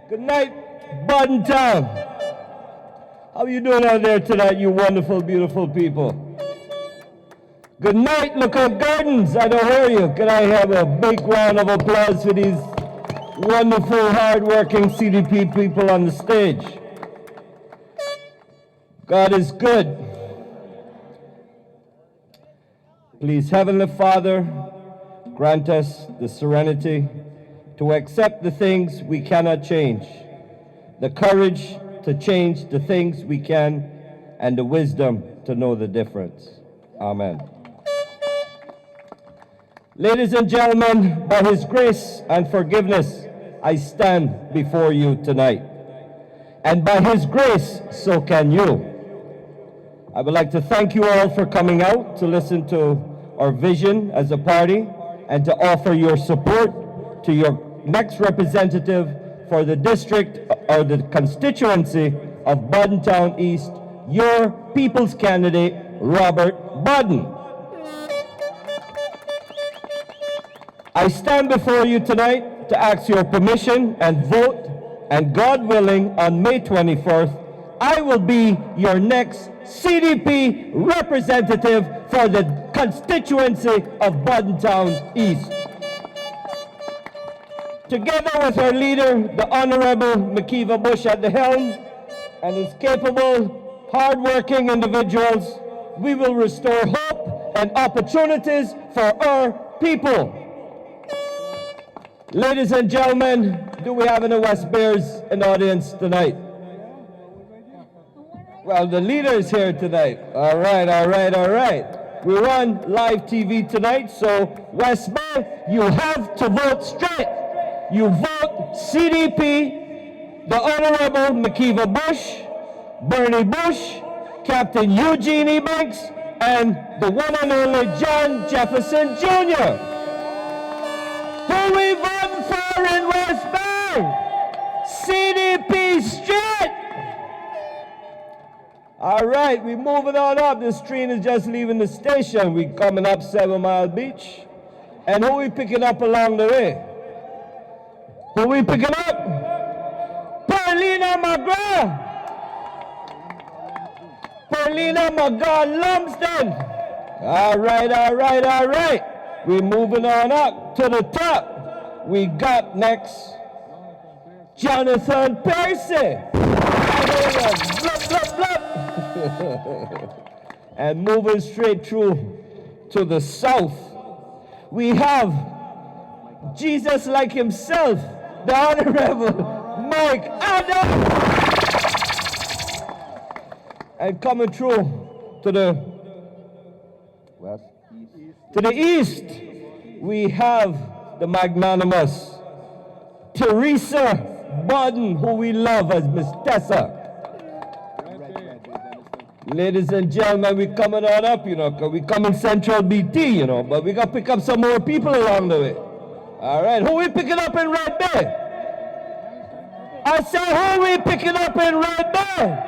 Good night, Bodden Town. How are you doing out there tonight, you wonderful, beautiful people? Good night, Lookout Gardens. I don't hear you. Can I have a big round of applause for these wonderful, hard-working CDP people on the stage? God is good. Please, Heavenly Father, grant us the serenity to accept the things we cannot change, the courage to change the things we can, and the wisdom to know the difference. Amen. Ladies and gentlemen, by His grace and forgiveness, I stand before you tonight. And by His grace, so can you. I would like to thank you all for coming out to listen to our vision as a party and to offer your support to your next representative for the district or the constituency of Bodden Town East, your people's candidate, Robert Bodden. I stand before you tonight to ask your permission and vote, and God willing, on May 24th, I will be your next CDP representative for the constituency of Bodden Town East. Together with our leader, the Honorable McKeeva Bush at the helm, and his capable, hard-working individuals, we will restore hope and opportunities for our people. Ladies and gentlemen, do we have any West Bears in the audience tonight? Well, the leader is here tonight. All right, all right, all right. We run live TV tonight, so West Bay, you have to vote straight. You vote CDP, the Honorable McKeeva Bush, Bernie Bush, Captain Eugene Ebanks, and the one and only John Jefferson Jr. Who we voting for in West Bay? CDP straight. All right, we're moving on up. This train is just leaving the station. We're coming up 7 Mile Beach. And who we picking up along the way? Who we picking up? Paulina McGrath. Paulina McGrath Lumsden. All right, all right, all right. We're moving on up to the top. We got next Jonathan Percy. Blup, blup, blup. And moving straight through to the south, we have Jesus like himself, the Honorable Mike Adams. And coming through to the west, to the east, we have the magnanimous Teresa Bodden, who we love as Miss Tessa. Ladies and gentlemen, we're coming on up, you know, because we're coming Central BT, you know, but we got to pick up some more people along the way. All right, who we picking up in Red Bay? I said, who we picking up in Red Bay?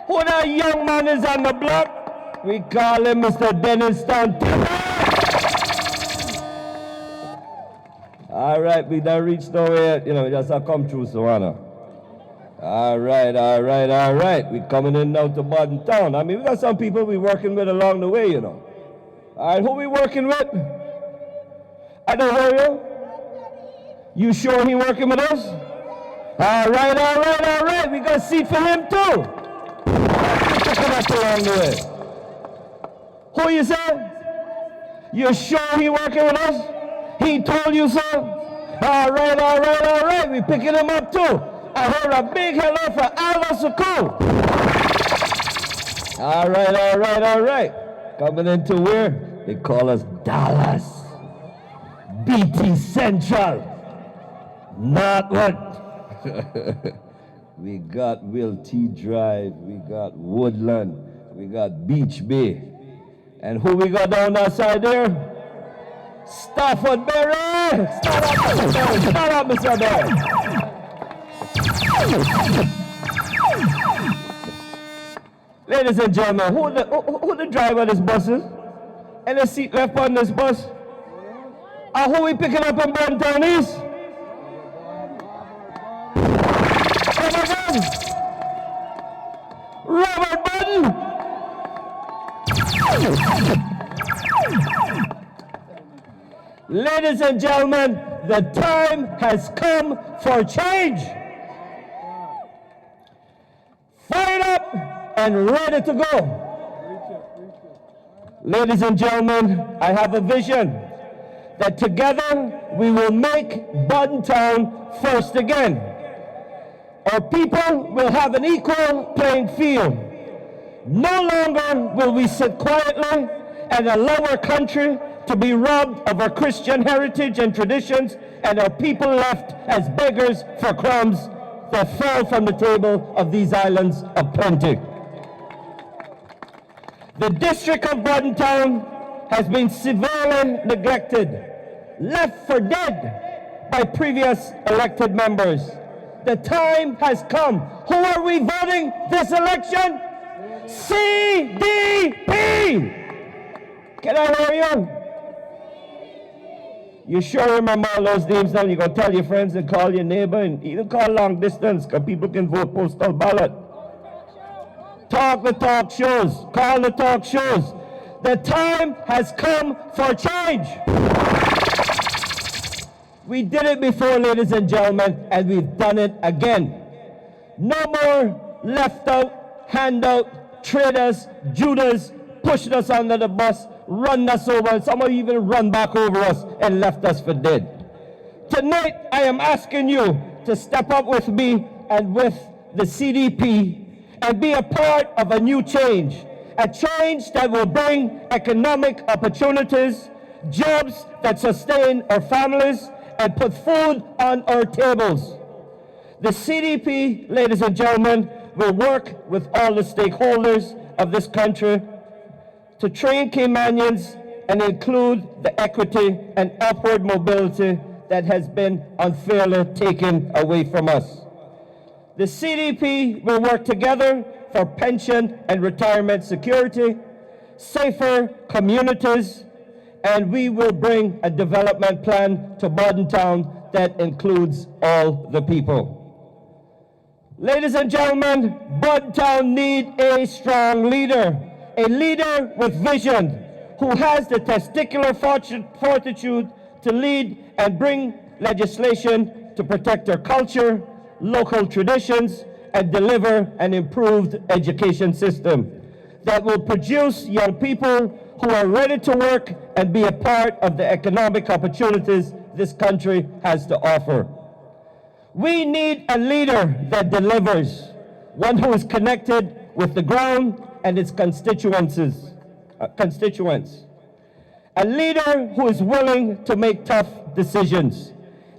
Who that young man is on the block? We call him Mr. Dennis Stanton. All right, we done reached nowhere, you know, we just have come through Savannah. All right, all right, all right. We're coming in now to Bodden Town. I mean, we got some people we working with along the way, you know. All right, who we working with? I don't hear you. You sure he working with us? All right, all right, all right. We got a seat for him too. Picking up along the way. Who you say? You sure he working with us? He told you so? All right, all right, all right. We picking him up too. I heard a big hello for Alva Sukul. All right, all right, all right. Coming into where? They call us Dallas. BT Central. Not what? We got Will T Drive. We got Woodland. We got Beach Bay. And who we got down that side there? Stafford Berry. Start up, Mr. Berry. Ladies and gentlemen, who the driver of this bus is? Any seat left on this bus? Who we picking up in Bodden Town East? Come again. Robert Bodden. Ladies and gentlemen, the time has come for change. Fired up and ready to go. Ladies and gentlemen, I have a vision that together we will make Bodden Town first again. Our people will have an equal playing field. No longer will we sit quietly and allow our country to be robbed of our Christian heritage and traditions, and our people left as beggars for crumbs that fall from the table of these islands of plenty. The district of Bodden Town has been severely neglected, left for dead by previous elected members. The time has come. Who are we voting this election? CDP! Can I hear you? You sure remember all those names now? You're going to tell your friends and call your neighbor and even call long distance because people can vote postal ballot. Talk the talk shows. Call the talk shows. The time has come for change. We did it before, ladies and gentlemen, and we've done it again. No more left out, handout, traders, Judas, pushed us under the bus, run us over, and some of you even run back over us and left us for dead. Tonight, I am asking you to step up with me and with the CDP and be a part of a new change, a change that will bring economic opportunities, jobs that sustain our families, and put food on our tables. The CDP, ladies and gentlemen, will work with all the stakeholders of this country to train Caymanians and include the equity and upward mobility that has been unfairly taken away from us. The CDP will work together for pension and retirement security, safer communities, and we will bring a development plan to Bodden Town that includes all the people. Ladies and gentlemen, Bodden Town needs a strong leader, a leader with vision, who has the testicular fortitude to lead and bring legislation to protect our culture, local traditions, and deliver an improved education system that will produce young people who are ready to work and be a part of the economic opportunities this country has to offer. We need a leader that delivers, one who is connected with the ground and its constituents. A leader who is willing to make tough decisions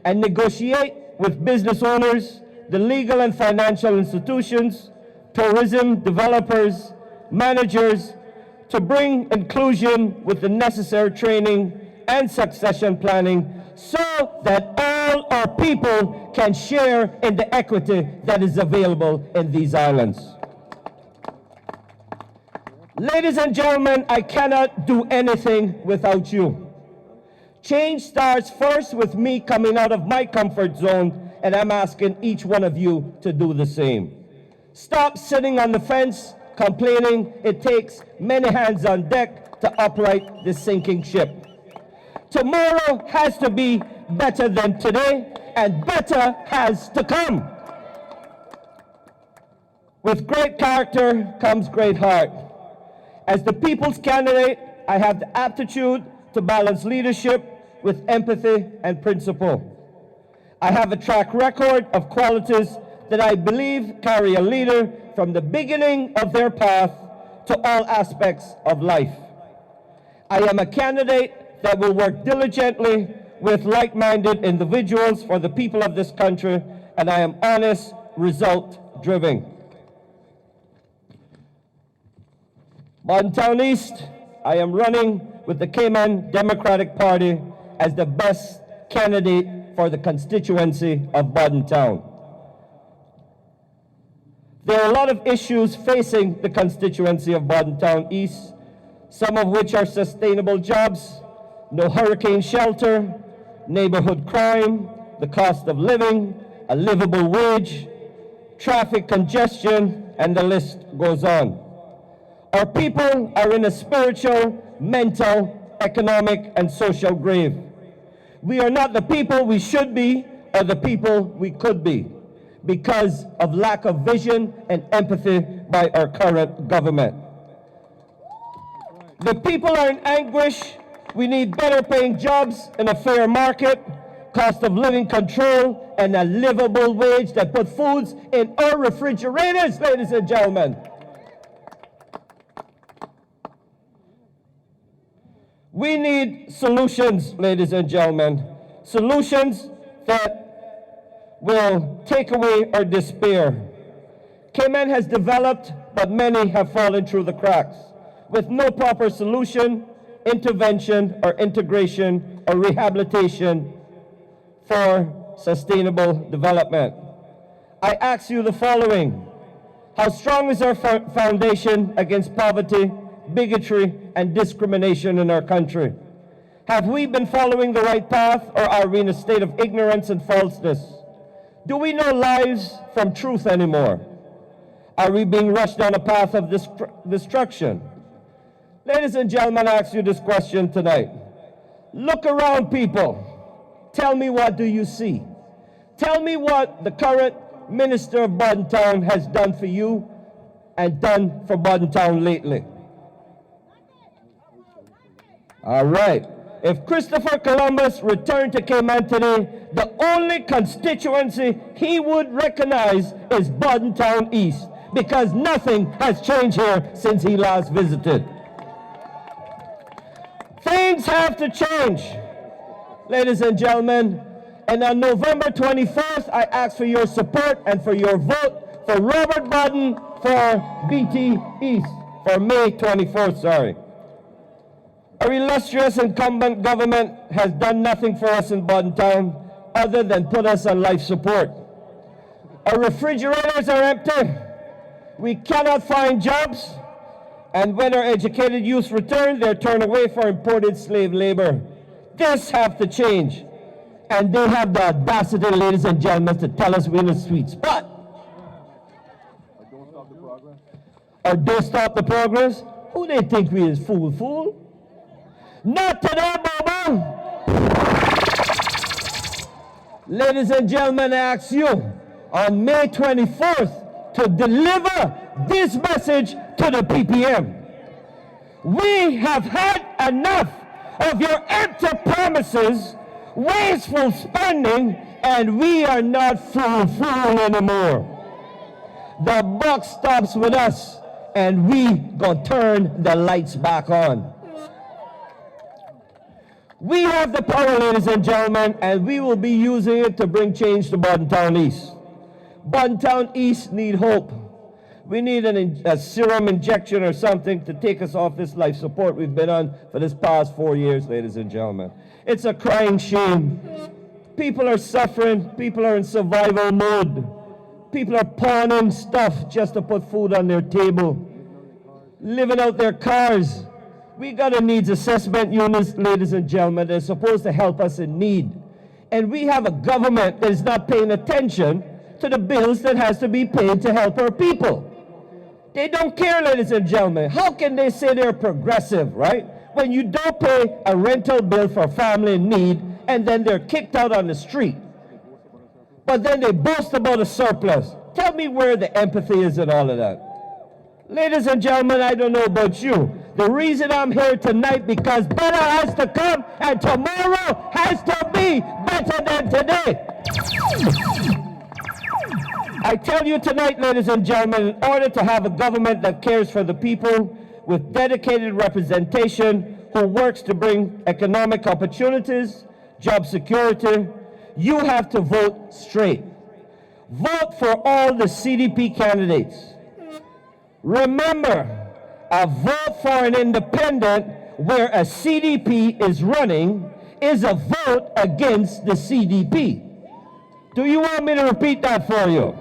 and negotiate with business owners, the legal and financial institutions, tourism developers, managers, to bring inclusion with the necessary training and succession planning so that all our people can share in the equity that is available in these islands. Ladies and gentlemen, I cannot do anything without you. Change starts first with me coming out of my comfort zone, and I'm asking each one of you to do the same. Stop sitting on the fence, complaining it takes many hands on deck to upright this sinking ship. Tomorrow has to be better than today, and better has to come. With great character comes great heart. As the people's candidate, I have the aptitude to balance leadership with empathy and principle. I have a track record of qualities that I believe carry a leader from the beginning of their path to all aspects of life. I am a candidate that will work diligently with like-minded individuals for the people of this country, and I am honest, result-driven. Bodden Town East, I am running with the Cayman Democratic Party as the best candidate for the constituency of Bodden Town. There are a lot of issues facing the constituency of Bodden Town East, some of which are sustainable jobs, no hurricane shelter, neighborhood crime, the cost of living, a livable wage, traffic congestion, and the list goes on. Our people are in a spiritual, mental, economic, and social grave. We are not the people we should be or the people we could be because of lack of vision and empathy by our current government. The people are in anguish. We need better paying jobs in a fair market, cost of living control, and a livable wage that put foods in our refrigerators, ladies and gentlemen. We need solutions, ladies and gentlemen, solutions that will take away our despair. Cayman has developed, but many have fallen through the cracks, with no proper solution, intervention, or integration, or rehabilitation for sustainable development. I ask you the following. How strong is our foundation against poverty, bigotry, and discrimination in our country? Have we been following the right path, or are we in a state of ignorance and falseness? Do we know lies from truth anymore? Are we being rushed down a path of destruction? Ladies and gentlemen, I ask you this question tonight. Look around, people. Tell me, what do you see? Tell me what the current Minister of Bodden Town has done for you and done for Bodden Town lately. All right. If Christopher Columbus returned to Cayman today, the only constituency he would recognize is Bodden Town East, because nothing has changed here since he last visited. Things have to change, ladies and gentlemen. And on November 21st, I ask for your support and for your vote for Robert Bodden for BT East, for May 24th, sorry. Our illustrious incumbent government has done nothing for us in Bodden Town other than put us on life support. Our refrigerators are empty. We cannot find jobs. And when our educated youth return, they're turned away for imported slave labor. This has to change. And they have the audacity, ladies and gentlemen, to tell us we're in a sweet spot. Or don't stop the progress? Who they think we is, fool? Not today, Bobo! Ladies and gentlemen, I ask you on May 24th to deliver this message to the PPM. We have had enough of your empty promises, wasteful spending, and we are not fool anymore. The buck stops with us, and we gonna turn the lights back on. We have the power, ladies and gentlemen, and we will be using it to bring change to Bodden Town East. Bodden Town East need hope. We need a serum injection or something to take us off this life support we've been on for this past 4 years, ladies and gentlemen. It's a crying shame. People are suffering. People are in survival mode. People are pawning stuff just to put food on their table, living out their cars. We got a needs assessment unit, ladies and gentlemen, that's supposed to help us in need. And we have a government that is not paying attention to the bills that has to be paid to help our people. They don't care, ladies and gentlemen. How can they say they're progressive, right? When you don't pay a rental bill for a family in need, and then they're kicked out on the street. But then they boast about a surplus. Tell me where the empathy is in all of that. Ladies and gentlemen, I don't know about you. The reason I'm here tonight, because better has to come, and tomorrow has to be better than today. I tell you tonight, ladies and gentlemen, in order to have a government that cares for the people, with dedicated representation, who works to bring economic opportunities, job security, you have to vote straight. Vote for all the CDP candidates. Remember, a vote for an independent where a CDP is running is a vote against the CDP. Do you want me to repeat that for you?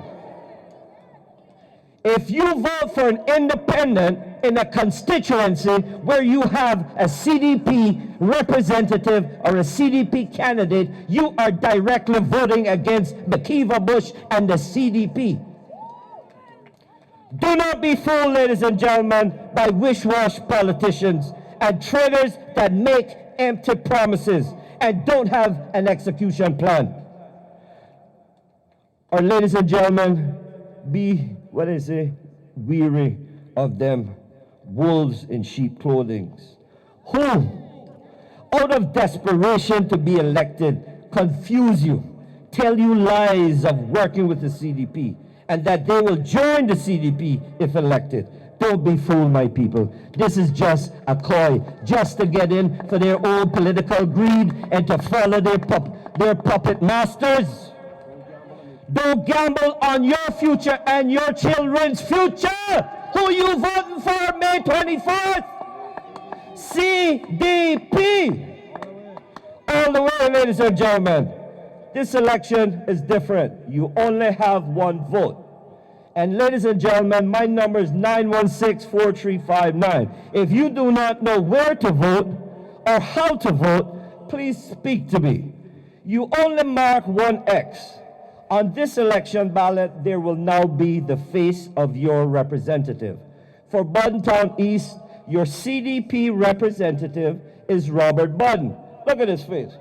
If you vote for an independent in a constituency where you have a CDP representative or a CDP candidate, you are directly voting against McKeever Bush and the CDP. Do not be fooled, ladies and gentlemen, by wish-wash politicians and traitors that make empty promises and don't have an execution plan. Or, ladies and gentlemen, be, weary of them wolves in sheep clothing, who, out of desperation to be elected, confuse you, tell you lies of working with the CDP, and that they will join the CDP if elected. Don't be fooled, my people. This is just a coy, just to get in for their own political greed and to follow their puppet masters. Don't gamble on your future and your children's future. Who you voting for May 24th? CDP. All the way, ladies and gentlemen. This election is different. You only have one vote. And ladies and gentlemen, my number is 916-4359. If you do not know where to vote or how to vote, please speak to me. You only mark one X. On this election ballot, there will now be the face of your representative. For Bodden East, your CDP representative is Robert Bodden. Look at his face.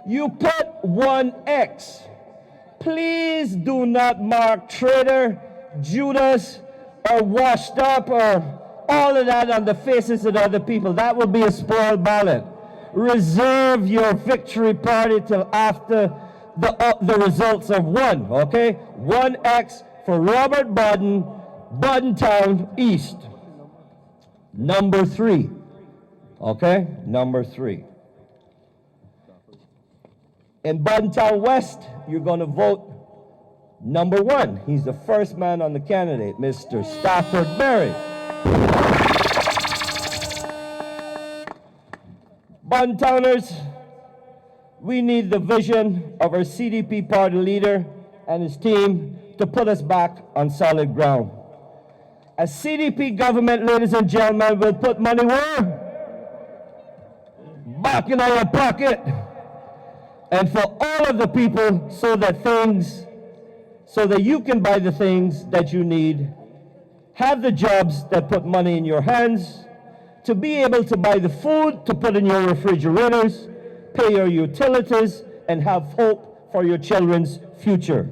You put one X. Please do not mark traitor, Judas, or washed up, or all of that on the faces of other people. That will be a spoiled ballot. Reserve your victory party till after the results of one, okay? One X for Robert Bodden, Bodden East. Number 3, okay? Number 3. In Bodden West, you're going to vote number 1. He's the first man on the candidate, Mr. Stafford Berry. Boddentowners, we need the vision of our CDP party leader and his team to put us back on solid ground. A CDP government, ladies and gentlemen, will put money where? Back in our pocket. And for all of the people, so that you can buy the things that you need, have the jobs that put money in your hands, to be able to buy the food to put in your refrigerators, pay your utilities, and have hope for your children's future.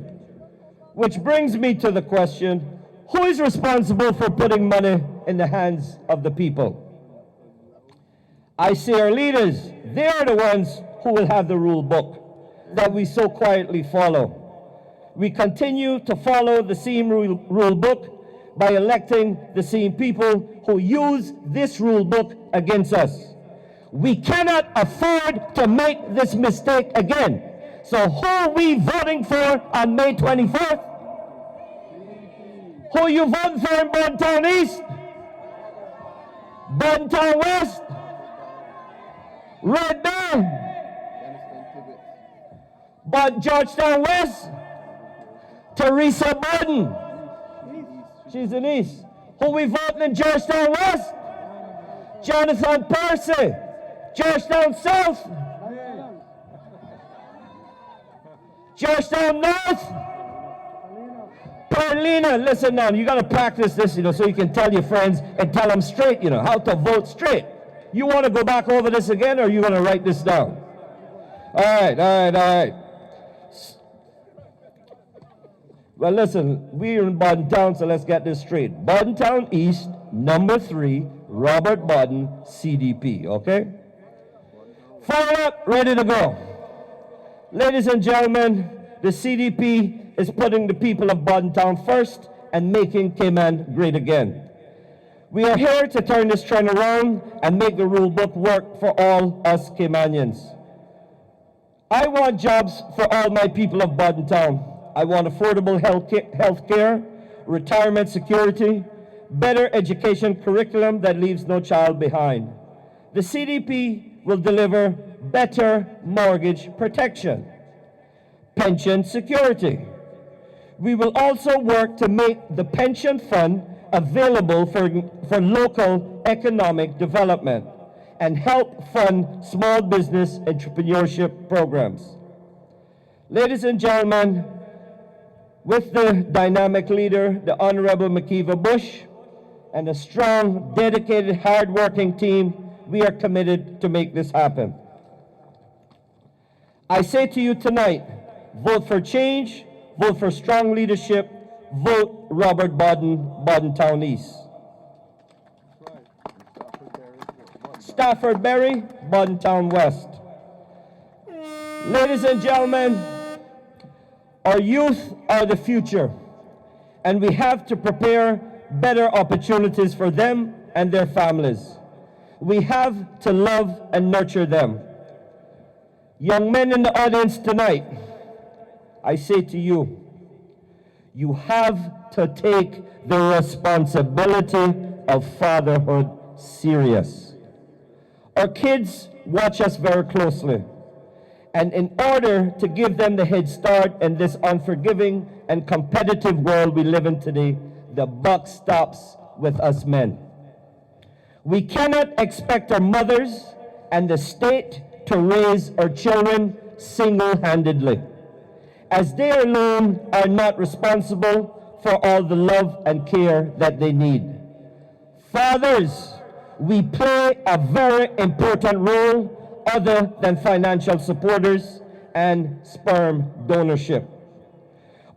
Which brings me to the question, who is responsible for putting money in the hands of the people? I say our leaders, they are the ones who will have the rule book that we so quietly follow. We continue to follow the same rule book by electing the same people who use this rule book against us. We cannot afford to make this mistake again. So who are we voting for on May 24th? Who are you voting for in Bodden East? Bodden West? Red Bear? But Georgetown West? Teresa Bodden? She's in East. Who we voting in Georgetown West? Jonathan Percy. Georgetown South. Georgetown North. Paulina, listen now, you got to practice this, so you can tell your friends and tell them straight, how to vote straight. You want to go back over this again, or are you going to write this down? All right. Well, listen, we're in Bodden, so let's get this straight. Bodden East, number 3, Robert Bodden, CDP, okay? Fire up, ready to go. Ladies and gentlemen, the CDP is putting the people of Bodden first and making Cayman great again. We are here to turn this trend around and make the rule book work for all us Caymanians. I want jobs for all my people of Bodden. I want affordable health care, retirement security, better education curriculum that leaves no child behind. The CDP will deliver better mortgage protection, pension security. We will also work to make the pension fund available for local economic development and help fund small business entrepreneurship programs. Ladies and gentlemen, with the dynamic leader, the Honorable McKeeva Bush, and a strong, dedicated, hard-working team, we are committed to make this happen. I say to you tonight, vote for change, vote for strong leadership, vote Robert Bodden, Bodden Town East. Stafford Berry, Bodden Town West. Ladies and gentlemen, our youth are the future, and we have to prepare better opportunities for them and their families. We have to love and nurture them. Young men in the audience tonight, I say to you, you have to take the responsibility of fatherhood serious. Our kids watch us very closely. And in order to give them the head start in this unforgiving and competitive world we live in today, the buck stops with us men. We cannot expect our mothers and the state to raise our children single-handedly, as they alone are not responsible for all the love and care that they need. Fathers, we play a very important role other than financial supporters and sperm donorship.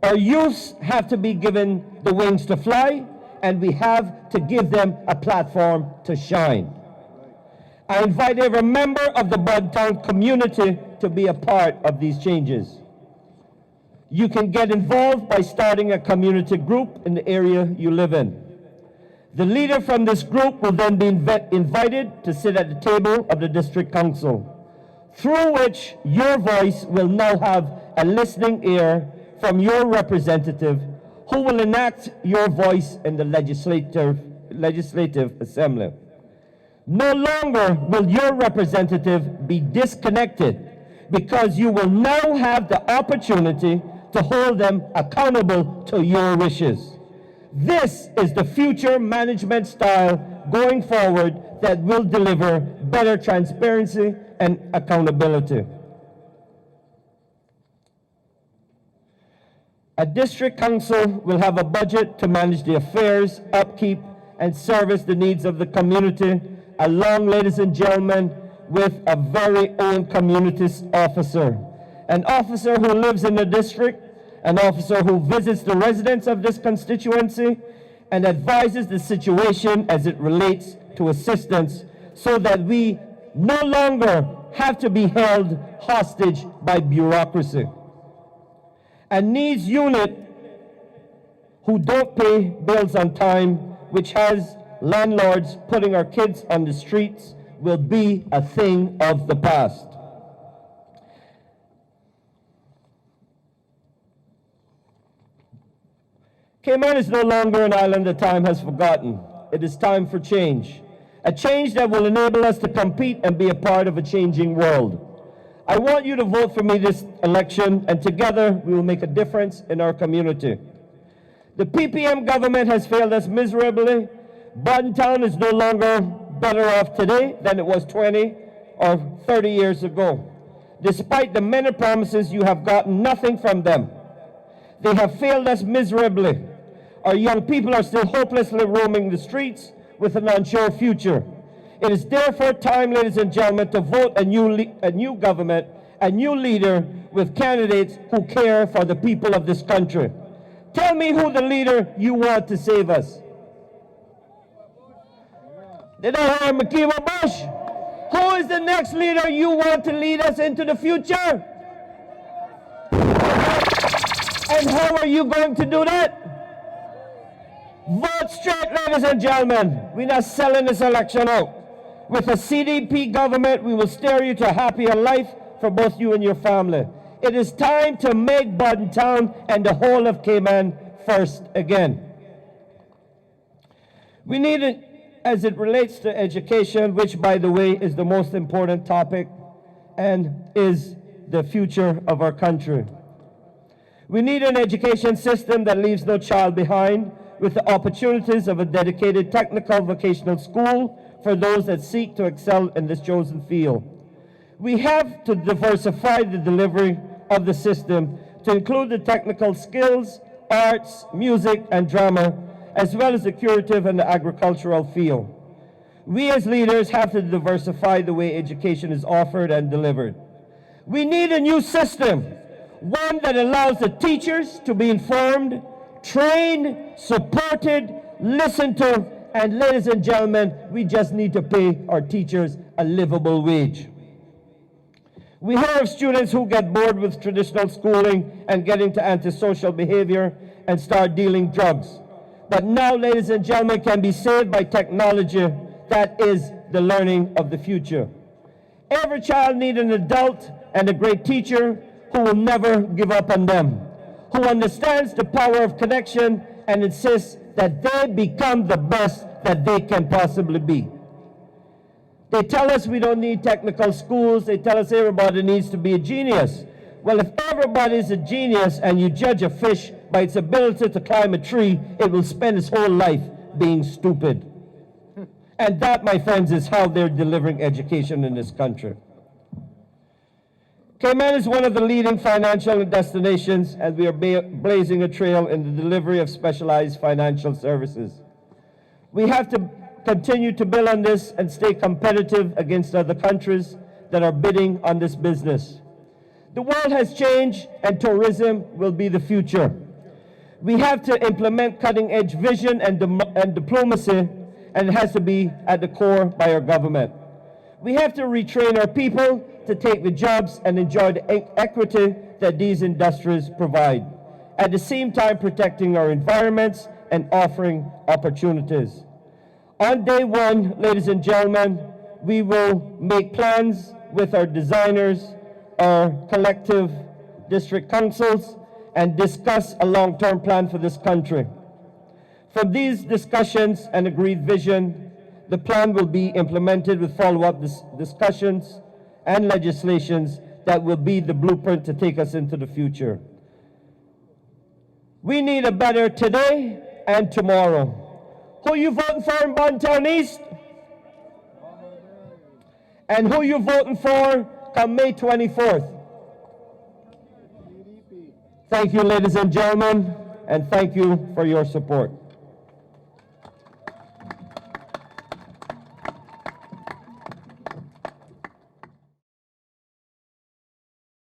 Our youths have to be given the wings to fly, and we have to give them a platform to shine. I invite every member of the Bodden Town community to be a part of these changes. You can get involved by starting a community group in the area you live in. The leader from this group will then be invited to sit at the table of the district council, through which your voice will now have a listening ear from your representative, who will enact your voice in the legislative assembly. No longer will your representative be disconnected, because you will now have the opportunity to hold them accountable to your wishes. This is the future management style going forward that will deliver better transparency and accountability. A district council will have a budget to manage the affairs, upkeep, and service the needs of the community, along, ladies and gentlemen, with a very own community officer. An officer who lives in the district, an officer who visits the residents of this constituency and advises the situation as it relates to assistance, so that we no longer have to be held hostage by bureaucracy. A needs unit who don't pay bills on time, which has landlords putting our kids on the streets, will be a thing of the past. Cayman is no longer an island that time has forgotten. It is time for change. A change that will enable us to compete and be a part of a changing world. I want you to vote for me this election, and together we will make a difference in our community. The PPM government has failed us miserably. Bodden Town is no longer better off today than it was 20 or 30 years ago. Despite the many promises, you have gotten nothing from them. They have failed us miserably. Our young people are still hopelessly roaming the streets with an unsure future. It is therefore time, ladies and gentlemen, to vote a new government, a new leader with candidates who care for the people of this country. Tell me who the leader you want to save us. Did I hear McKeeva Bush? Who is the next leader you want to lead us into the future? And how are you going to do that? Vote straight, ladies and gentlemen. We're not selling this election out. With a CDP government, we will steer you to a happier life for both you and your family. It is time to make Bodden Town and the whole of Cayman first again. We need it as it relates to education, which, by the way, is the most important topic and is the future of our country. We need an education system that leaves no child behind, with the opportunities of a dedicated technical vocational school for those that seek to excel in this chosen field. We have to diversify the delivery of the system to include the technical skills, arts, music, and drama, as well as the curative and the agricultural field. We as leaders have to diversify the way education is offered and delivered. We need a new system, one that allows the teachers to be informed, trained, supported, listened to, and ladies and gentlemen, we just need to pay our teachers a livable wage. We hear of students who get bored with traditional schooling and get into antisocial behavior and start dealing drugs. But now, ladies and gentlemen, can be saved by technology that is the learning of the future. Every child needs an adult and a great teacher who will never give up on them, who understands the power of connection and insists that they become the best that they can possibly be. They tell us we don't need technical schools. They tell us everybody needs to be a genius. Well, if everybody's a genius and you judge a fish by its ability to climb a tree, it will spend its whole life being stupid. And that, my friends, is how they're delivering education in this country. Cayman is one of the leading financial destinations, and we are blazing a trail in the delivery of specialized financial services. We have to continue to build on this and stay competitive against other countries that are bidding on this business. The world has changed, and tourism will be the future. We have to implement cutting-edge vision and diplomacy, and it has to be at the core by our government. We have to retrain our people to take the jobs and enjoy the equity that these industries provide, at the same time protecting our environments and offering opportunities. On day one, ladies and gentlemen, we will make plans with our designers, our collective district councils, and discuss a long-term plan for this country. From these discussions and agreed vision, the plan will be implemented with follow-up discussions and legislations that will be the blueprint to take us into the future. We need a better today and tomorrow. Who you voting for in Bodden Town East? And who you voting for come May 24th? CDP. Thank you, ladies and gentlemen, and thank you for your support.